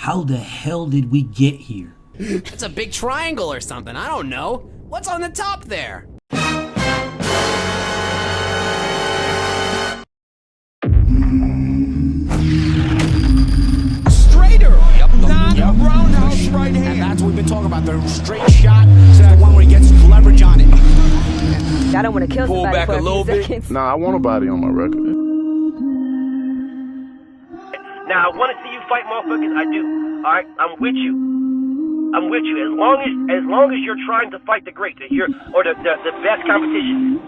How the hell did we get here? It's a big triangle or something. I don't know. What's on the top there? Straighter. Yep. That roundhouse right hand. And that's what we've been talking about. The straight shot. The one where he gets leverage on it. I don't want to kill Pull somebody back for a little bit. seconds. Nah, I want a body on my record. Now, I want to see you fight motherfuckers. I do. All right? I'm with you. I'm with you. As long as you're trying to fight the great, the best competition.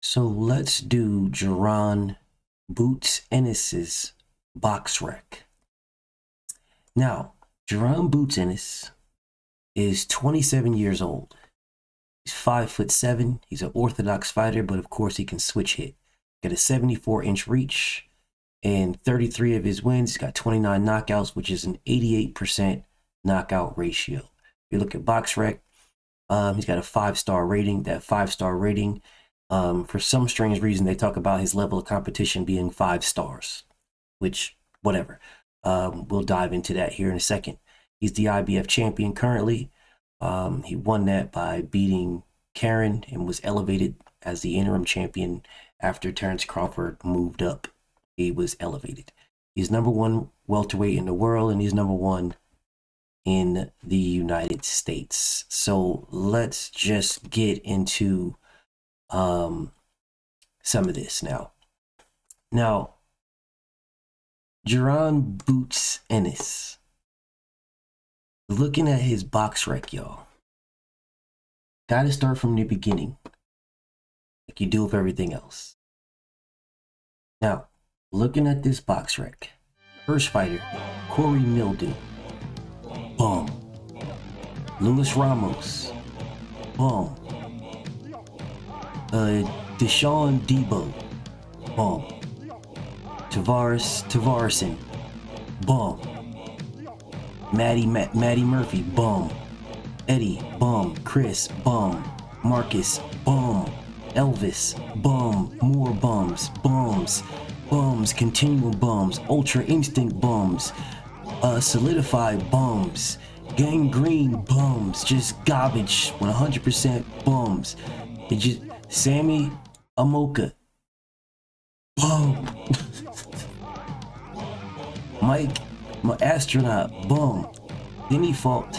So let's do Jaron Boots Ennis's box rec. Now, Jaron Boots Ennis is 27 years old. He's 5'7". He's an orthodox fighter, but of course he can switch hit. Got a 74-inch reach, and 33 of his wins. He's got 29 knockouts, which is an 88% knockout ratio. If you look at BoxRec, he's got a 5-star rating. That 5-star rating, for some strange reason, they talk about his level of competition being 5 stars, which, whatever. We'll dive into that here in a second. He's the IBF champion currently. He won that by beating Karen and was elevated as the interim champion after Terrence Crawford moved up. He was elevated. He's #1 welterweight in the world, and he's #1 in the United States. So let's just get into some of this now. Jaron Boots Ennis. Looking at his box rec, y'all. Gotta start from the beginning, like you do with everything else. Now, looking at this box rec. First fighter, Corey Mildew. Boom. Luis Ramos. Boom. Deshaun Debo. Boom. Tavareson. Boom. Maddie Murphy. Boom. Eddie. Boom. Chris. Boom. Marcus. Boom. Elvis. Boom. More bums. Bums. Bums. Continual bums. Ultra Instinct bums. Solidified bums. Gangrene bums. Just garbage. 100% bums. It just Sammy Amoka. Boom. Mike, my astronaut. Boom. Then he fought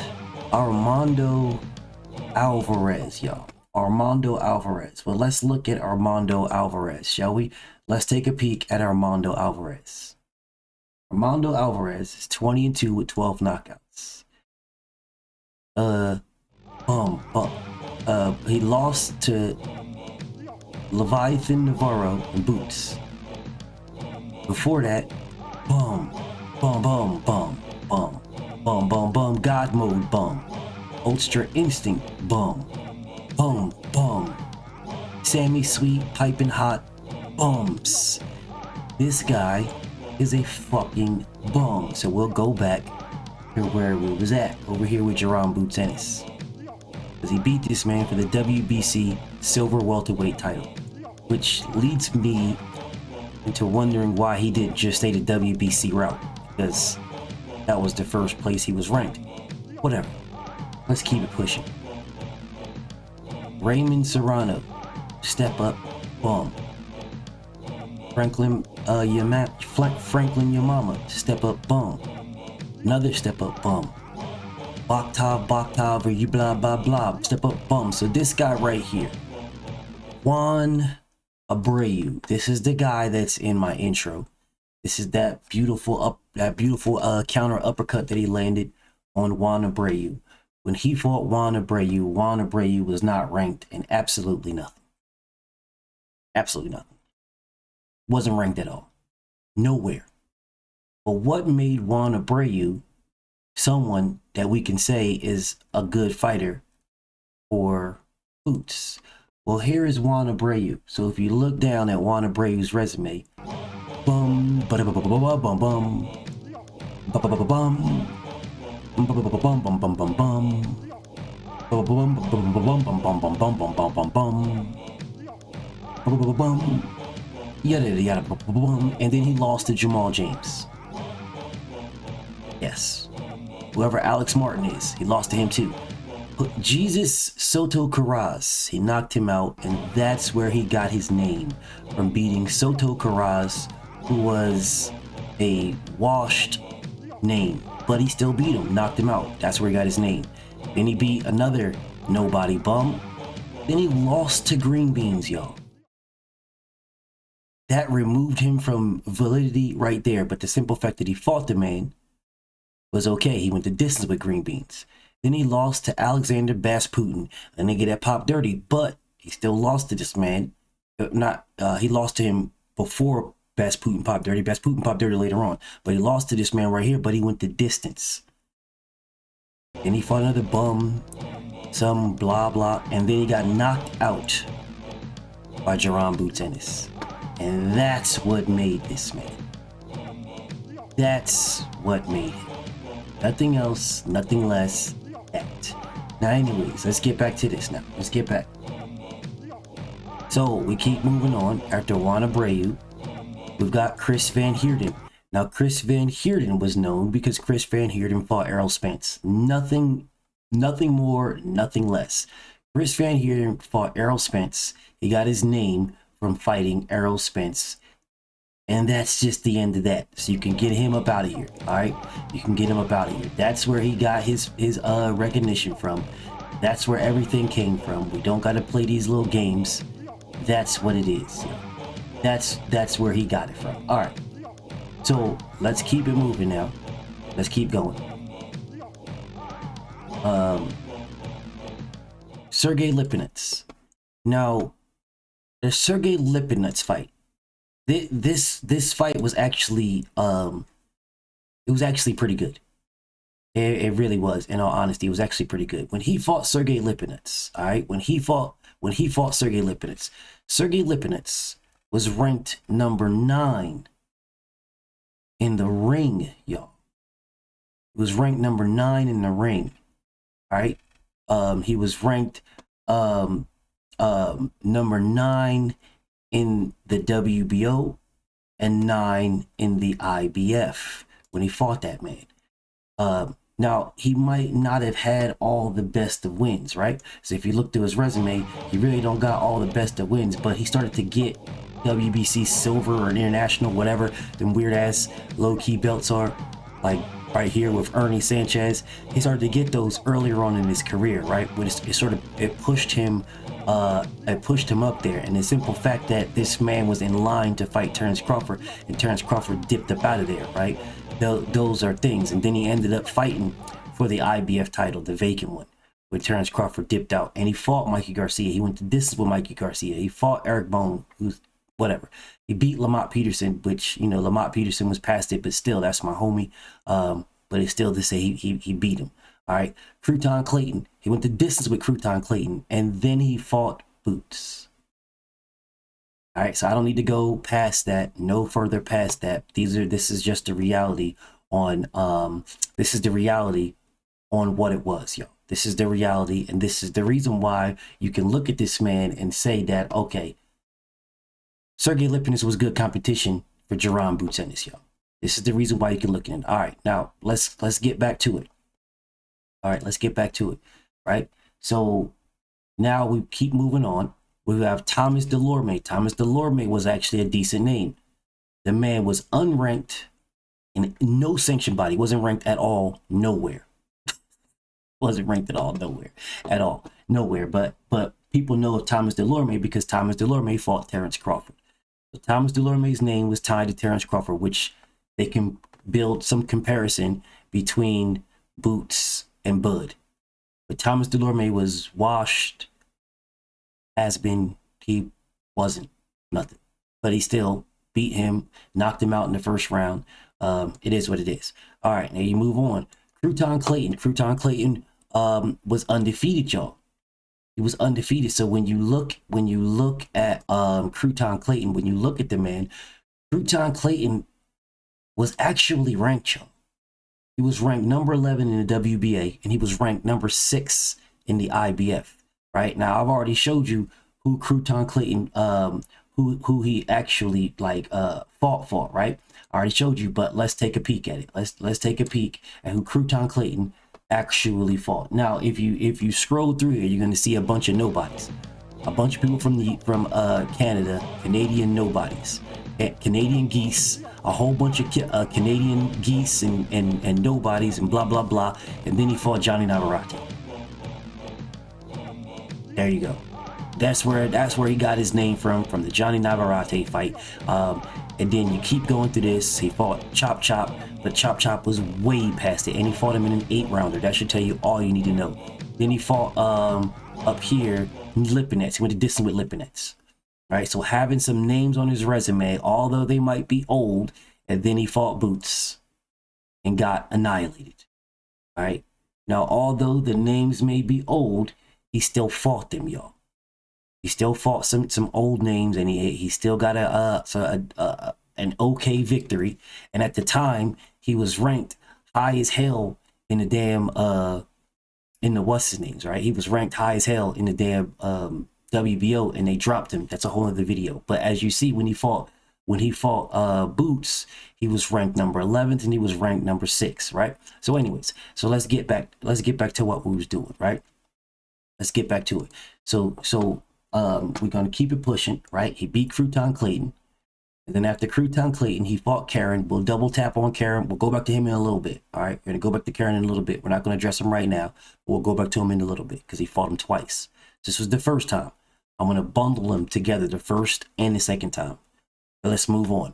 Armando Alvarez, y'all. Armando Alvarez. Well, let's look at Armando Alvarez, shall we? Let's take a peek at Armando Alvarez. Armando Alvarez is 20-2 with 12 knockouts. He lost to Leviathan Navarro and Boots. Before that, God mode, Ultra Instinct, Sammy Sweet, piping hot, bums. This guy is a fucking bum. So we'll go back to where we was at, over here with Jaron Boots Ennis. Because he beat this man for the WBC silver welterweight title, which leads me into wondering why he didn't just stay the WBC route, because that was the first place he was ranked. Whatever. Let's keep it pushing. Raymond Serrano, step up, bum. Franklin Yamama, step up, bum. Another step up, bum. Boktav, or you blah blah blah, step up, bum. So this guy right here, Juan Abreu. This is the guy that's in my intro. This is that beautiful counter uppercut that he landed on Juan Abreu. When he fought Juan Abreu was not ranked in absolutely nothing. Absolutely nothing. Wasn't ranked at all. Nowhere. But what made Juan Abreu someone that we can say is a good fighter for Boots? Well, here is Juan Abreu. So if you look down at Juan Abreu's resume, Bum bum bum bum bum bum bum bum bum bum bum bum. Bum bum bum. Yada yada bum bum bum. And then he lost to Jamal James. Yes. Whoever Alex Martin is, he lost to him too. But Jesus Soto Carras, he knocked him out, and that's where he got his name, from beating Soto Carras, who was a washed name, but he still beat him, knocked him out. That's where he got his name. Then he beat another nobody bum. Then he lost to Green Beans, y'all. That removed him from validity right there, but the simple fact that he fought the man was okay. He went the distance with Green Beans. Then he lost to Alexander Basputin, a nigga that popped dirty, but he still lost to this man. He lost to him before Basputin popped dirty. Basputin popped dirty later on, but he lost to this man right here, but he went the distance. Then he fought another bum, some blah blah, and then he got knocked out by Jaron Boots Ennis. And that's what made this man. That's what made him. Nothing else, nothing less. That. Now anyways, let's get back to this now. Let's get back. So we keep moving on. After Juan Abreu, we've got Chris Van Heerden. Now Chris Van Heerden was known because Chris Van Heerden fought Errol Spence. Nothing more, nothing less. Chris Van Heerden fought Errol Spence. He got his name from fighting Errol Spence. And that's just the end of that. So you can get him up out of here. All right, you can get him up out of here. That's where he got his recognition from. That's where everything came from. We don't got to play these little games. That's what it is. That's where he got it from. All right. So let's keep it moving now. Let's keep going. Sergey Lipinets. Now, the Sergey Lipinets fight. This fight was actually it was actually pretty good. It really was. In all honesty, it was actually pretty good. When he fought Sergey Lipinets, all right, when he fought Sergey Lipinets was ranked number 9 in the ring, y'all. He was ranked number 9 in the ring. All right. He was ranked number 9 in the WBO and 9 in the IBF when he fought that man. Now, he might not have had all the best of wins, right? So if you look through his resume, he really don't got all the best of wins, but he started to get WBC silver or international, whatever them weird ass low-key belts are, like right here with Ernie Sanchez. He started to get those earlier on in his career, right? When it pushed him up there. And the simple fact that this man was in line to fight Terrence Crawford, and Terrence Crawford dipped up out of there, right? Those are things. And then he ended up fighting for the IBF title, the vacant one, when Terrence Crawford dipped out. And he fought Mikey Garcia. He went the distance with Mikey Garcia. He fought Eric Bone, who's whatever. He beat Lamont Peterson, which, you know, Lamont Peterson was past it, but still, that's my homie. But it's still to say he beat him. All right. Crouton Clayton. He went the distance with Crouton Clayton, and then he fought Boots. All right. So I don't need to go past that. No further past that. This is just the reality on this is the reality on what it was, yo. This is the reality, and this is the reason why you can look at this man and say that, okay, Sergey Lipinets was good competition for Jaron Boots Ennis, yo. This is the reason why you can look at it. All right, now let's get back to it. All right, let's get back to it. Right. So now we keep moving on. We have Thomas Delorme. Thomas Delorme was actually a decent name. The man was unranked in no sanction body. Wasn't ranked at all, nowhere. Wasn't ranked at all, nowhere. At all, nowhere. But people know of Thomas Delorme because Thomas Delorme fought Terrence Crawford. So Thomas Delorme's name was tied to Terrence Crawford, which they can build some comparison between Boots and Bud. But Thomas Delorme was washed, has been, he wasn't nothing. But he still beat him, knocked him out in the first round. It is what it is. All right, now you move on. Crouton Clayton. Crouton Clayton was undefeated, y'all. He was undefeated. So when you look at Crouton Clayton, when you look at the man, Crouton Clayton was actually ranked, y'all. He was ranked number 11 in the WBA, and he was ranked number 6 in the IBF. Right now, I've already showed you who Crouton Clayton, who he actually like fought for. Right, I already showed you, but let's take a peek at it. Let's take a peek at who Crouton Clayton actually fought. Now, if you scroll through here, you're gonna see a bunch of nobodies, a bunch of people from Canada, Canadian nobodies, Canadian geese, a whole bunch of Canadian geese and nobodies and blah blah blah. And then he fought Johnny Navarrete. There you go. That's where he got his name from the Johnny Navarrete fight. And then you keep going through this. He fought Chop Chop, but Chop Chop was way past it, and he fought him in an 8-rounder. That should tell you all you need to know. Then he fought up here Lipinets. He went to distance with Lipinets. Right, so having some names on his resume, although they might be old, and then he fought Boots and got annihilated. All right, now although the names may be old, he still fought them, y'all. He still fought some old names, and he still got an okay victory. And at the time, he was ranked high as hell in the damn in the what's his names, right? He was ranked high as hell in the damn WBO, and they dropped him. That's a whole other video. But as you see, when he fought Boots, he was ranked number 11th, and he was ranked number 6, right? So anyways, so let's get back to what we was doing, right? Let's get back to it. So we're gonna keep it pushing, right? He beat Crouton Clayton, and then after Crouton Clayton, he fought Karen. We'll double tap on Karen. We'll go back to him in a little bit. All right, we're gonna go back to Karen in a little bit. We're not gonna address him right now. We'll go back to him in a little bit because he fought him twice. This was the first time. I'm gonna bundle them together, the first and the second time. But let's move on.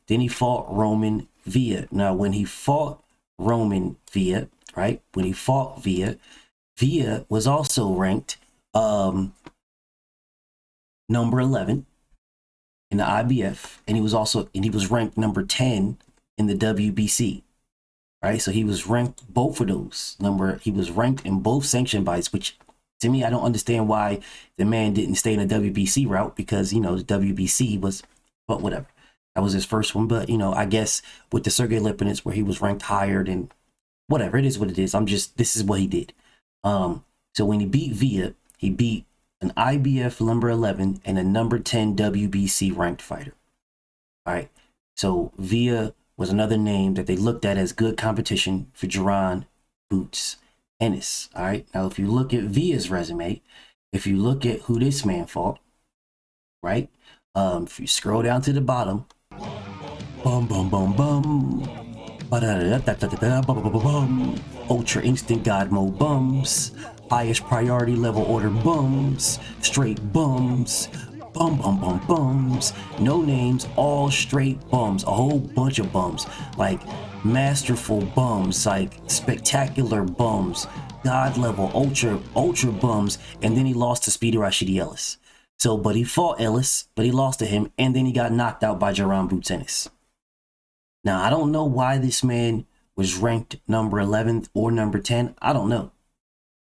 Then he fought Roman Villa. Now, when he fought Roman Villa, right? When he fought Villa was also ranked number 11 in the IBF, and he was ranked number 10 in the WBC. Right? So he was ranked both of those. He was ranked in both sanctioned bodies, which to me, I don't understand why the man didn't stay in the WBC route, because, you know, the WBC was, but whatever. That was his first one. But, you know, I guess with the Sergey Lipinets, where he was ranked higher than whatever, it is what it is. This is what he did. So when he beat Villa, he beat an IBF number 11 and a number 10 WBC ranked fighter. All right. So Villa was another name that they looked at as good competition for Jaron Boots Ennis. All right. Now, if you look at Villa's resume, if you look at who this man fought, right? If you scroll down to the bottom, bum bum bum bum, ultra instant god mode bums, highest priority level order bums, straight bums, bum bum bum bums, no names, all straight bums, a whole bunch of bums, like masterful bums, like spectacular bums, god level ultra bums. And then he lost to Speedy Rashidi Ellis. So, but he fought Ellis, but he lost to him, and then he got knocked out by Jaron Boots Ennis. Now, I don't know why this man was ranked number 11th or number 10. I don't know.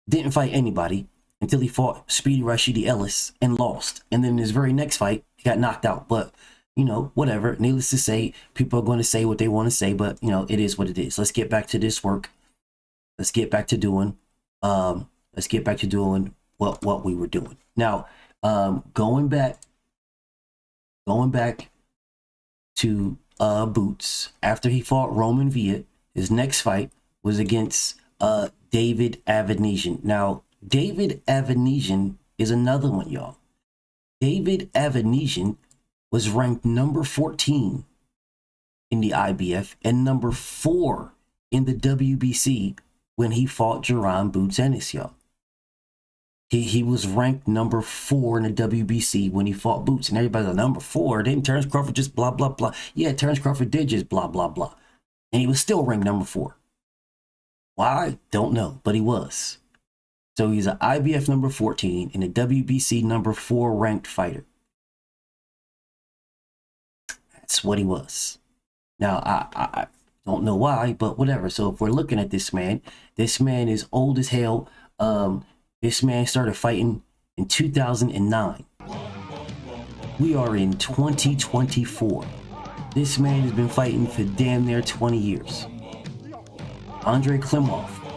Didn't fight anybody until he fought Speedy Rashidi Ellis and lost. And then in his very next fight, he got knocked out. But, you know, whatever. Needless to say, people are going to say what they want to say, but, you know, it is what it is. Let's get back to this work. Let's get back to doing, what we were doing. Now, going back to Boots, after he fought Roman Villa, his next fight was against David Avanesian. Now, David Avanesian is another one, y'all. David Avanesian was ranked number 14 in the IBF and number 4 in the WBC when he fought Jaron Boots Ennis, y'all. He was ranked number 4 in the WBC when he fought Boots, and everybody's like, number 4? Didn't Terrence Crawford just blah, blah, blah? Yeah, Terrence Crawford did just blah, blah, blah. And he was still ranked number 4. Why? Don't know, but he was. So he's an IBF number 14 and a WBC number 4 ranked fighter. That's what he was. Now, I don't know why, but whatever. So if we're looking at this man is old as hell. This man started fighting in 2009. We are in 2024. This man has been fighting for damn near 20 years. Andrei Klimov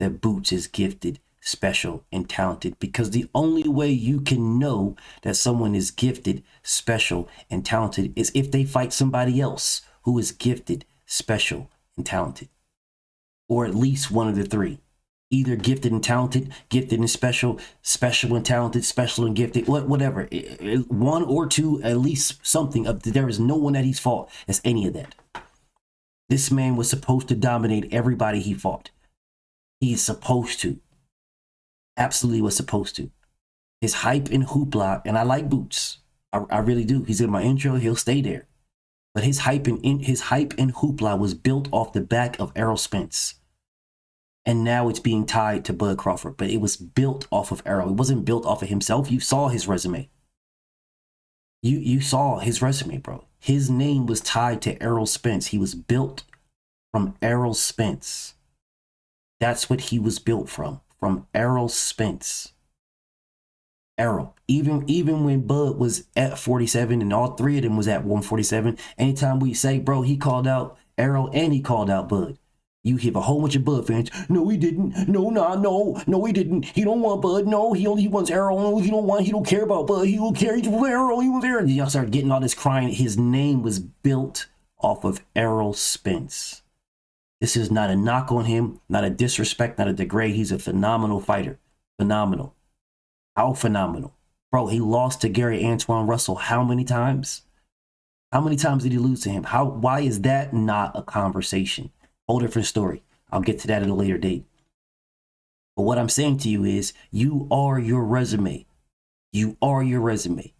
that Boots is gifted, special, and talented, because the only way you can know that someone is gifted, special, and talented is if they fight somebody else who is gifted, special, and talented, or at least one of the three. Either gifted and talented, gifted and special, special and talented, special and gifted, whatever. One or two, at least something. There is no one that he's fought as any of that. This man was supposed to dominate everybody he fought. He's supposed to. Absolutely was supposed to. His hype and hoopla, and I like Boots. I really do. He's in my intro. He'll stay there. But his hype and hoopla was built off the back of Errol Spence. And now it's being tied to Bud Crawford. But it was built off of Errol. It wasn't built off of himself. You saw his resume. You saw his resume, bro. His name was tied to Errol Spence. He was built from Errol Spence. That's what he was built from Errol Spence. Errol. Even when Bud was at 47 and all three of them was at 147, anytime we say, bro, he called out Errol and he called out Bud. You hear a whole bunch of Bud fans. No, he didn't. No, he didn't. He don't want Bud. No, he wants Errol. No, he don't care about Bud. He don't care. He wants Errol. He wants Errol. And y'all start getting all this crying. His name was built off of Errol Spence. This is not a knock on him, not a disrespect, not a degrade. He's a phenomenal fighter. Phenomenal. How phenomenal. Bro, he lost to Gary Antoine Russell how many times? How many times did he lose to him? Why is that not a conversation? Whole different story. I'll get to that at a later date. But what I'm saying to you is, you are your resume. You are your resume.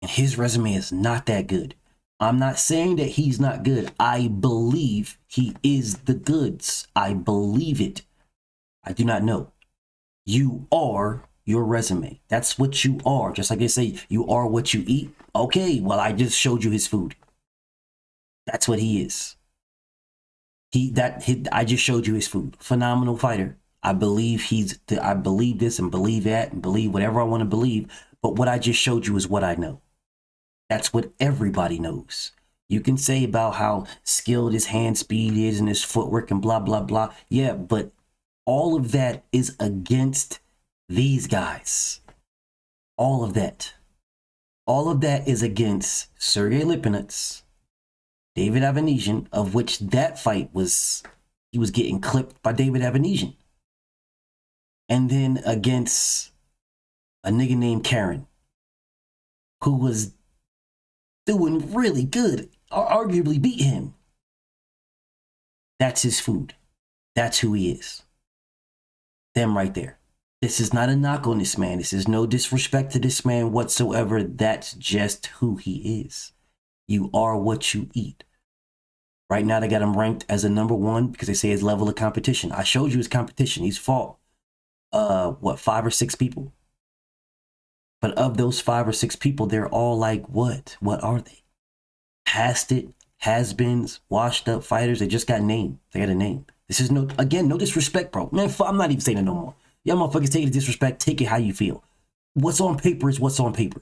And his resume is not that good. I'm not saying that he's not good. I believe he is the goods. I believe it. I do not know. You are your resume. That's what you are. Just like they say, you are what you eat. Okay, well, I just showed you his food. That's what he is. I just showed you his food. Phenomenal fighter. I believe I believe this and believe that and believe whatever I want to believe. But what I just showed you is what I know. That's what everybody knows. You can say about how skilled his hand speed is and his footwork and blah, blah, blah. Yeah, but all of that is against these guys. All of that. All of that is against Sergey Lipinets, David Avanesian, of which that fight he was getting clipped by David Avanesian. And then against a nigga named Karen, who was doing really good, arguably beat him. That's his food. That's who he is. Them right there. This is not a knock on this man. This is no disrespect to this man whatsoever. That's just who he is. You are what you eat. Right now, they got him ranked as a #1 because they say his level of competition. I showed you his competition. He's fought, 5 or 6 people. But of those 5 or 6 people, they're all like, what? What are they? Past it, has-beens, washed-up fighters. They just got named. They got a name. This is no disrespect, bro. Man, I'm not even saying it no more. Y'all motherfuckers take the disrespect. Take it how you feel. What's on paper is what's on paper.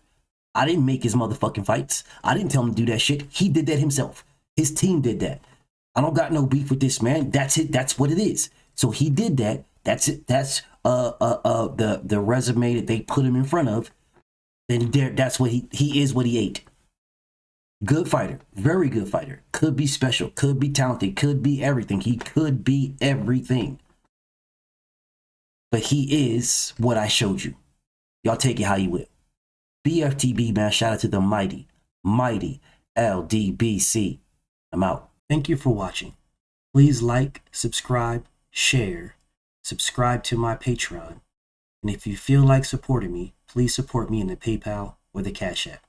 I didn't make his motherfucking fights. I didn't tell him to do that shit. He did that himself. His team did that. I don't got no beef with this man. That's it. That's what it is. So he did that. That's it. That's the resume that they put him in front of. Then that's what he is. What he ate. Good fighter. Very good fighter. Could be special. Could be talented. Could be everything. He could be everything. But he is what I showed you. Y'all take it how you will. BFTB, man. Shout out to the mighty LDBC. I'm out. Thank you for watching. Please like, subscribe, share, subscribe to my Patreon. And if you feel like supporting me, please support me in the PayPal or the Cash App.